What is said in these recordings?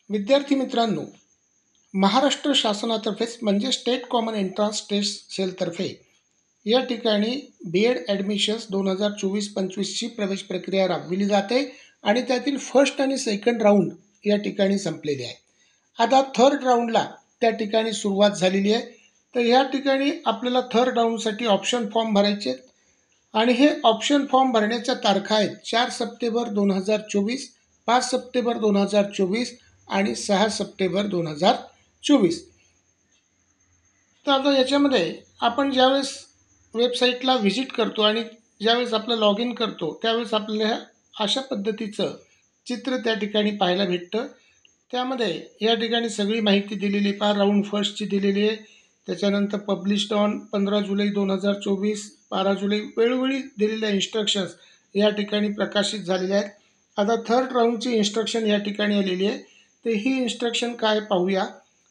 विद्यार्थी मित्रांनो, महाराष्ट्र शासनातर्फे म्हणजे स्टेट कॉमन एंट्रन्स टेस्ट सेलतर्फे या ठिकाणी बी.एड ॲडमिशन्स 2024-25ची प्रवेश प्रक्रिया राबविली जाते आणि त्यातील फर्स्ट आणि सेकंड राऊंड या ठिकाणी संपलेले आहे. आता थर्ड राऊंडला त्या ठिकाणी सुरुवात झालेली आहे. तर या ठिकाणी आपल्याला थर्ड राऊंडसाठी ऑप्शन फॉर्म भरायचे आहेत आणि हे ऑप्शन फॉर्म भरण्याच्या तारखा आहेत 4 सप्टेंबर 2024, 5 सप्टेंबर 2024 आणि 6 सप्टेंबर 2024. तर आता याच्यामध्ये आपण ज्यावेळेस वेबसाईटला व्हिजिट करतो आणि ज्यावेळेस आपलं लॉग इन करतो त्यावेळेस आपल्याला अशा पद्धतीचं चित्र त्या ठिकाणी पाहायला भेटतं. त्यामध्ये या ठिकाणी सगळी माहिती दिलेली पहा. राऊंड फर्स्टची दिलेली आहे. त्याच्यानंतर पब्लिश्ड ऑन 15 जुलै 2024, 12 जुलै वेळोवेळी दिलेल्या इन्स्ट्रक्शन्स या ठिकाणी प्रकाशित झालेल्या आहेत. आता थर्ड राऊंडची इन्स्ट्रक्शन या ठिकाणी आलेली आहे. तर ही इन्स्ट्रक्शन काय पाहूया.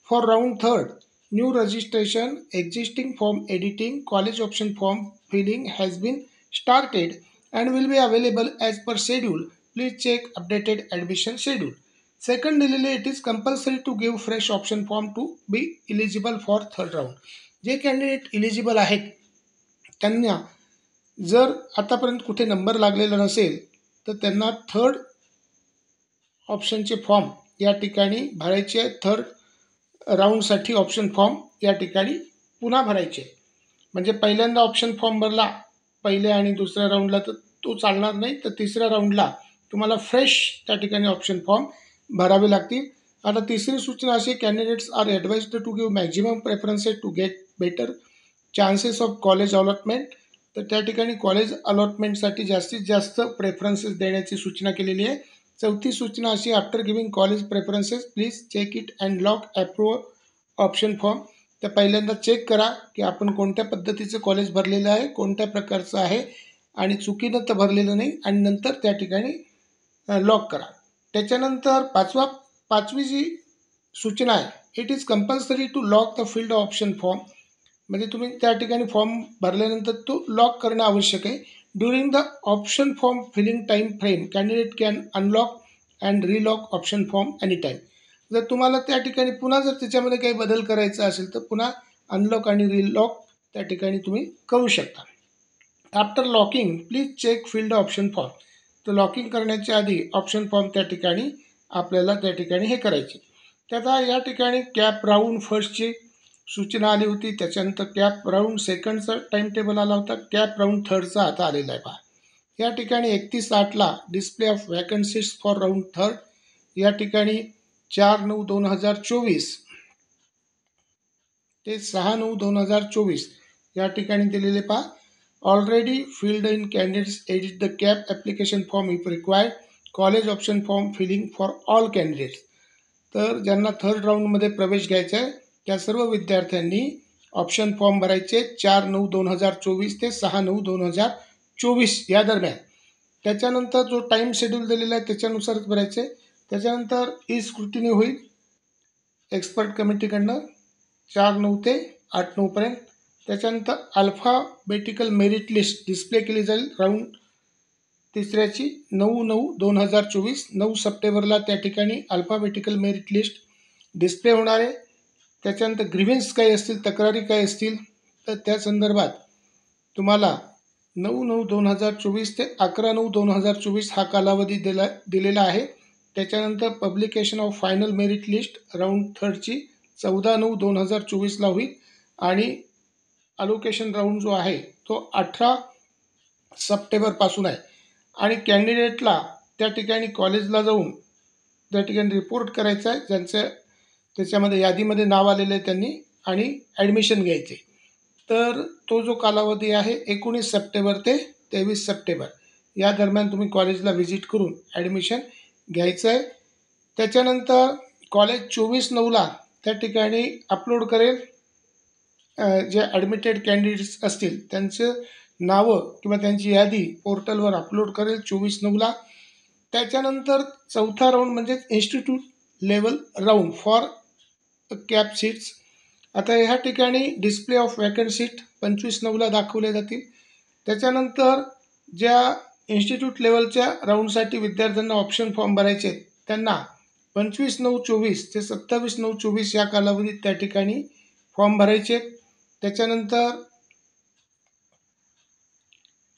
For round third, new registration, existing form editing, college option form filling has been started and will be available as per schedule. Please check updated admission schedule. Second दिलेले, it is compulsory to give fresh option form to be eligible for third round. जे candidate eligible आहेत त्यांना जर आतापर्यंत कुठे number लागलेला नसेल तर त्यांना थर्ड ऑप्शनचे फॉर्म या ठिकाणी भरायचे आहे. थर्ड राऊंडसाठी ऑप्शन फॉर्म या ठिकाणी पुन्हा भरायचे. म्हणजे पहिल्यांदा ऑप्शन फॉर्म भरला पहिल्या आणि दुसऱ्या राऊंडला तर तो चालणार नाही. तर तिसऱ्या राऊंडला तुम्हाला फ्रेश त्या ठिकाणी ऑप्शन फॉर्म भरावे लागतील. आता तिसरी सूचना अशी, candidates are advised to give maximum preferences to get better chances of college allotment. तर त्या ठिकाणी कॉलेज अलॉटमेंटसाठी जास्तीत जास्त प्रेफरन्सेस देण्याची सूचना केलेली आहे. चौथी सूचना अशी, after giving college preferences please check it and lock approve option form. तर पहिल्यांदा चेक करा की आपण कोणत्या पद्धतीचं कॉलेज भरलेलं आहे, कोणत्या प्रकारचं आहे आणि चुकीनं तर भरलेलं नाही आणि नंतर त्या ठिकाणी लॉक करा. त्याच्यानंतर पाचवी जी सूचना आहे, it is compulsory to lock the field option form. म्हणजे तुम्ही त्या ठिकाणी फॉर्म भरल्यानंतर तो लॉक करणं आवश्यक आहे. During the option form filling time frame candidate can unlock and relock option form any time. जर तुम्हाला त्या ठिकाणी पुन्हा जर त्याच्यामध्ये काही बदल करायचा असेल तर पुन्हा अनलॉक आणि रिलॉक त्या ठिकाणी तुम्ही करू शकता. After locking please check field option form. तर लॉकिंग करण्याच्या आधी ऑप्शन फॉर्म त्या ठिकाणी आपल्याला त्या ठिकाणी हे करायचे. त्याचा या ठिकाणी कॅप राऊंड फर्स्टची सूचना आली होती. त्याच्यानंतर कॅप राऊंड सेकंडचा टाईम टेबल आला होता. कॅप राऊंड थर्डचा आता आलेला आहे पहा. या ठिकाणी 31/8ला display of vacancies for round third. या ठिकाणी 4/9/2024 ते 6/9/2024 या ठिकाणी दिलेले पहा. Already filled in candidates edit the CAP application form if required. College option form filling for all candidates. तर ज्यांना थर्ड राऊंडमध्ये प्रवेश घ्यायचा आहे त्या सर्व विद्यार्थ्यांनी ऑप्शन फॉर्म भरायचे 4/9/2024 ते 6/9/2024 या दरम्यान. त्याच्यानंतर जो टाईम शेड्यूल दिलेला आहे त्याच्यानुसारच भरायचे. त्याच्यानंतर ई स्क्रुटिनी होईल एक्सपर्ट कमिटीकडनं 4/9 ते 8/9पर्यंत. त्याच्यानंतर अल्फाबेटिकल मेरिट लिस्ट डिस्प्ले केली जाईल राऊंड तिसऱ्याची 9/9/2024. 9 सप्टेंबरला त्या ठिकाणी अल्फाबेटिकल मेरिट लिस्ट डिस्प्ले होणार आहे. त्याच्यानंतर ग्रीव्हन्स काय असतील, तक्रारी काय असतील तर त्या संदर्भात तुम्हाला 9/9/2024 ते 11/9/2024 हा कालावधी दिलेला आहे. त्याच्यानंतर publication of final merit list round थर्डची 14/9/2024ला होईल आणि अलोकेशन राऊंड जो आहे तो 18 सप्टेंबरपासून आहे. आणि कॅन्डिडेटला त्या ठिकाणी कॉलेजला जाऊन त्या ठिकाणी रिपोर्ट करायचा आहे ज्यांचं त्याच्यामध्ये यादीमध्ये नाव आलेलं आहे त्यांनी आणि ॲडमिशन घ्यायचे. तर तो जो कालावधी आहे 19 सप्टेंबर ते 23 सप्टेंबर या दरम्यान तुम्ही कॉलेजला व्हिजिट करून ॲडमिशन घ्यायचं आहे. त्याच्यानंतर कॉलेज 24/9ला त्या ठिकाणी अपलोड करेल. जे ॲडमिटेड कॅन्डिडेट्स असतील त्यांचं नावं किंवा त्यांची यादी पोर्टलवर अपलोड करेल 24/9ला. त्याच्यानंतर चौथा राऊंड म्हणजे institute level round for cap seats. आता ह्या ठिकाणी डिस्प्ले ऑफ वॅकन्सीट 25/9ला दाखवल्या जातील. त्याच्यानंतर ज्या इन्स्टिट्यूट लेवलच्या राऊंडसाठी विद्यार्थ्यांना ऑप्शन फॉर्म भरायचे आहेत त्यांना 25/9/24 ते 27/9/24 या कालावधीत त्या ठिकाणी फॉर्म भरायचे. त्याच्यानंतर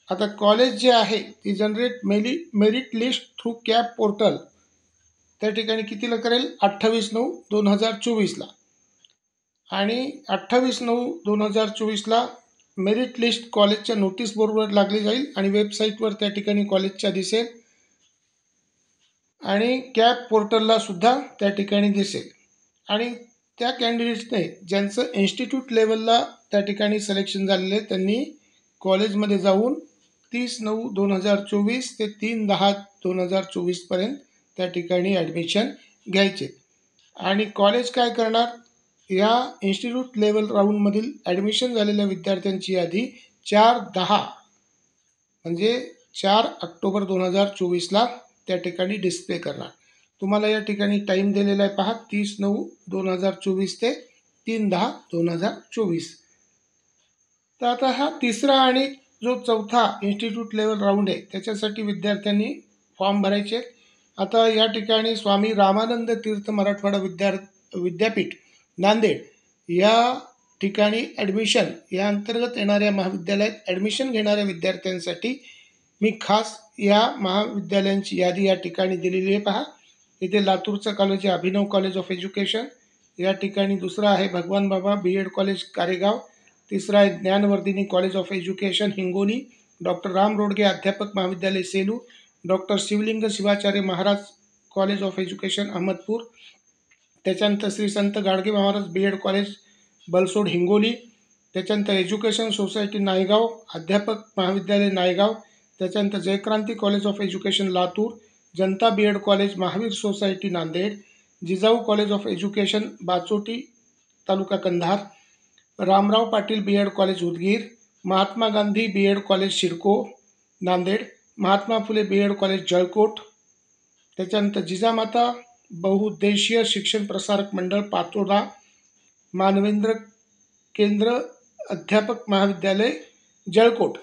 आता कॉलेज जे आहे ती generate merit list through cap portal त्या ठिकाणी कितीला करेल? 28/9/2024ला. आणि 28/9/2024ला मेरिट लिस्ट कॉलेजच्या नोटीस बोर्डवर लागली जाईल आणि वेबसाईटवर त्या ठिकाणी कॉलेजच्या दिसेल आणि कॅप पोर्टलला सुद्धा त्या ठिकाणी दिसेल. आणि त्या कॅन्डिडेट्सने ज्यांचं इन्स्टिट्यूट लेवलला त्या ठिकाणी सिलेक्शन झालेलं आहे त्यांनी कॉलेजमध्ये जाऊन 30/9/2024 ते 3/10/2024 त्या ठिकाणी ॲडमिशन घ्यायचे. आणि कॉलेज काय करणार? या इन्स्टिट्यूट लेवल राऊंडमधील ॲडमिशन झालेल्या विद्यार्थ्यांची यादी 4/10 म्हणजे 4 ऑक्टोबर 2024ला त्या ठिकाणी डिस्प्ले करणार. तुम्हाला या ठिकाणी टाईम दिलेला आहे पहा, 30/9/2024 ते 3/10/2024. तर आता हा तिसरा आणि जो चौथा इन्स्टिट्यूट लेवल राऊंड आहे त्याच्यासाठी विद्यार्थ्यांनी फॉर्म भरायचे. आता या ठिकाणी स्वामी रामानंद तीर्थ मराठवाडा विद्यापीठ नांदेड या ठिकाणी ॲडमिशन या अंतर्गत येणाऱ्या महाविद्यालयात ॲडमिशन घेणाऱ्या विद्यार्थ्यांसाठी मी खास या महाविद्यालयांची यादी या ठिकाणी दिलेली आहे पहा. इथे लातूरचं कॉलेज आहे अभिनव कॉलेज ऑफ एज्युकेशन, या ठिकाणी दुसरा आहे भगवान बाबा BEd कॉलेज कारेगाव, तिसरा आहे Dnyanvardhini college of education Hingoli, doctor Ram Rodge Adhyapak Mahavidyalaya Selu, doctor Shivling Shivacharya Maharaj college of education Ahmedpur, त्याच्यानंतर श्री संत गाडगे महाराज BEd कॉलेज बलसोड हिंगोली, त्याच्यानंतर एज्युकेशन सोसायटी नायगाव अध्यापक महाविद्यालय नायगाव, त्याच्यानंतर Jaykranti college of education Latur, Janata BEd college Mahavir society Nanded, Jijau college of education Bachoti taluka Kandhar, Ramrao Patil BEd college Udgir, Mahatma Gandhi BEd college CIDCO Nanded, Mahatma Phule BEd college Jalkot, त्याच्यानंतर जिजामाता बहुउद्देशीय शिक्षण प्रसारक मंडळ पातोदा, मानवेंद्र केंद्र अध्यापक महाविद्यालय जळकोट,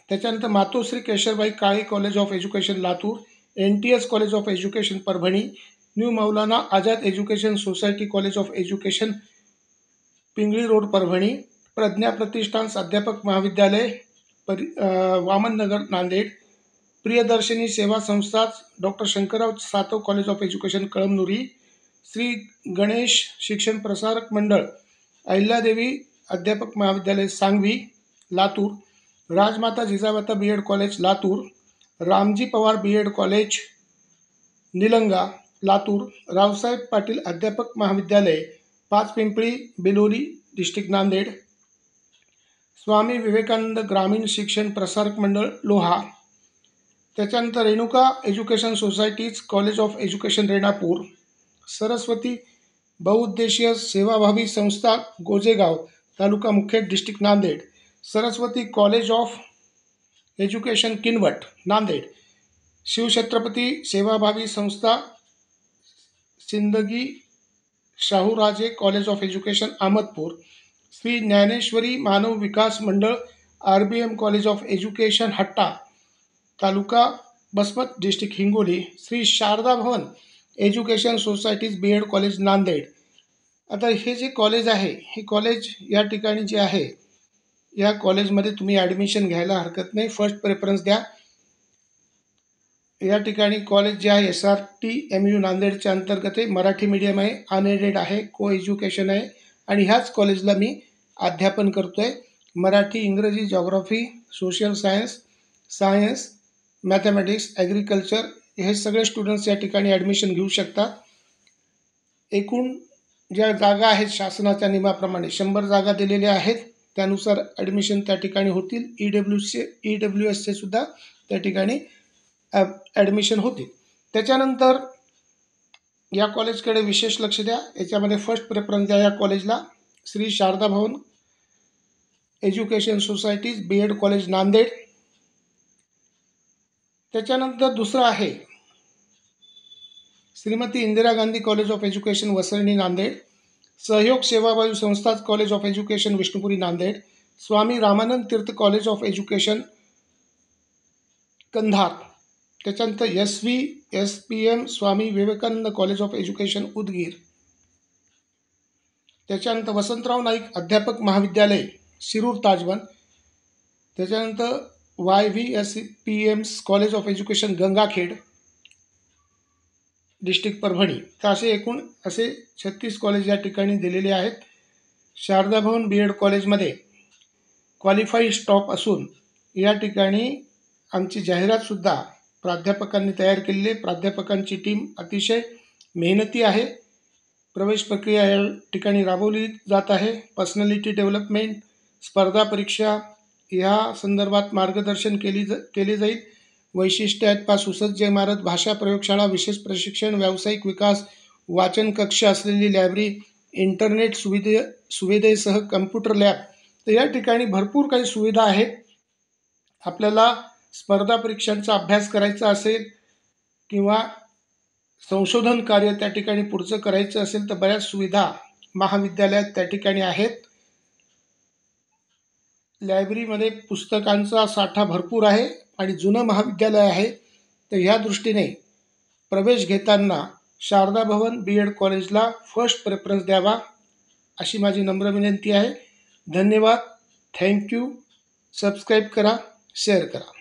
त्याच्यानंतर Matoshri Kesharbai Kale college of education Latur, NTS college of education Parbhani, new Maulana Azad education society college of education Pingli road Parbhani, Pradnya Pratishthan Adhyapak Mahavidyalaya Vamannagar Nanded, Priyadarshini Seva Sanstha doctor Shankarrao Satav college of education Kalamnuri, Shri Ganesh Shikshan Prasarak Mandal Ahilyadevi Adhyapak Mahavidyalaya Sangvi Latur, Rajmata Jijamata BEd college Latur, Ramji Pawar BEd college Nilanga Latur, Raosaheb Patil Adhyapak Mahavidyalaya Pachpimpli Biloli district Nanded, Swami Vivekanand Gramin Shikshan Prasarak Mandal Loha, त्याच्यानंतर Renuka education society's college of education Renapur, Saraswati Bahuuddeshiya Sevabhavi Sanstha Gojegaon taluka Mukhed district Nanded, Saraswati college of education Kinwat Nanded, Shivchhatrapati Sevabhavi Sanstha Sindgi Shahuraje college of education Ahmedpur, Shri Dnyaneshwari Manav Vikas Mandal RBM college of education Hatta taluka Basmat district Hingoli, Shri Sharda Bhavan education society's BEd college Nanded. आता हे जे college आहे हे college या ठिकाणी जे आहे या कॉलेजमध्ये तुम्ही ॲडमिशन घ्यायला हरकत नाही, फर्स्ट प्रेफरन्स द्या. या ठिकाणी कॉलेज जे आहे SRTMU नांदेडच्या अंतर्गत आहे, मराठी मीडियम आहे, अनएडेड आहे, को एज्युकेशन आहे आणि ह्याच कॉलेजला मी अध्यापन करतो आहे. मराठी, इंग्रजी, geography, social science, mathematics, agriculture हे सगळे स्टुडंट्स या ठिकाणी ॲडमिशन घेऊ शकतात. एकूण ज्या जागा आहेत शासनाच्या नियमाप्रमाणे 100 जागा दिलेल्या आहेत, त्यानुसार ॲडमिशन त्या ठिकाणी होतील. EWSचे सुद्धा त्या ठिकाणी ॲडमिशन होतील. त्याच्यानंतर या कॉलेजकडे विशेष लक्ष द्या, याच्यामध्ये फर्स्ट प्रेफरन्स द्या या कॉलेजला, Shri Sharda Bhavan education society's BEd college Nanded. त्याच्यानंतर दुसरं आहे Shrimati Indira Gandhi college of education Vasarni Nanded, Sahyog Sevabhavi Sanstha college of education Vishnupuri Nanded, Swami Ramanand Tirth college of education Kandhar, त्याच्यानंतर SVSPM Swami Vivekanand college of education Udgir, त्याच्यानंतर वसंतराव नाईक अध्यापक महाविद्यालय शिरूर ताजबन, त्याच्यानंतर YVSPM college of education Gangakhed district Parbhani. तर एकूण 36 कॉलेज या ठिकाणी दिलेले आहेत. शारदा भवन BEd कॉलेजमध्ये क्वालिफाईड स्टॉप असून या ठिकाणी आमची जाहिरातसुद्धा प्राध्यापकांनी तयार केलेली आहे. प्राध्यापकांची टीम अतिशय मेहनती आहे. प्रवेश प्रक्रिया या ठिकाणी राबवली जात आहे. पर्सनॅलिटी डेव्हलपमेंट, स्पर्धा परीक्षा या संदर्भात मार्गदर्शन केले जाईल. वैशिष्ट्ये आहेत सुसज्ज इमारत, भाषा प्रयोगशाळा, विशेष प्रशिक्षण, व्यावसायिक विकास, वाचन कक्ष असलेली लायब्ररी, इंटरनेट सुविधेसह कम्प्युटर लॅब. तर या ठिकाणी भरपूर काही सुविधा आहेत. आपल्याला स्पर्धा परीक्षांचा अभ्यास करायचा असेल किंवा संशोधन कार्य त्या ठिकाणी पुढचं करायचं असेल तर बऱ्याच सुविधा महाविद्यालयात त्या ठिकाणी आहेत. लायब्ररीमध्ये पुस्तकांचा साठा भरपूर आहे आणि जुनं महाविद्यालय आहे. तर ह्या दृष्टीने प्रवेश घेताना शारदा भवन BEd कॉलेजला फर्स्ट प्रेफरन्स द्यावा अशी माझी नम्र विनंती आहे. धन्यवाद. थँक्यू. सबस्क्राईब करा, शेअर करा.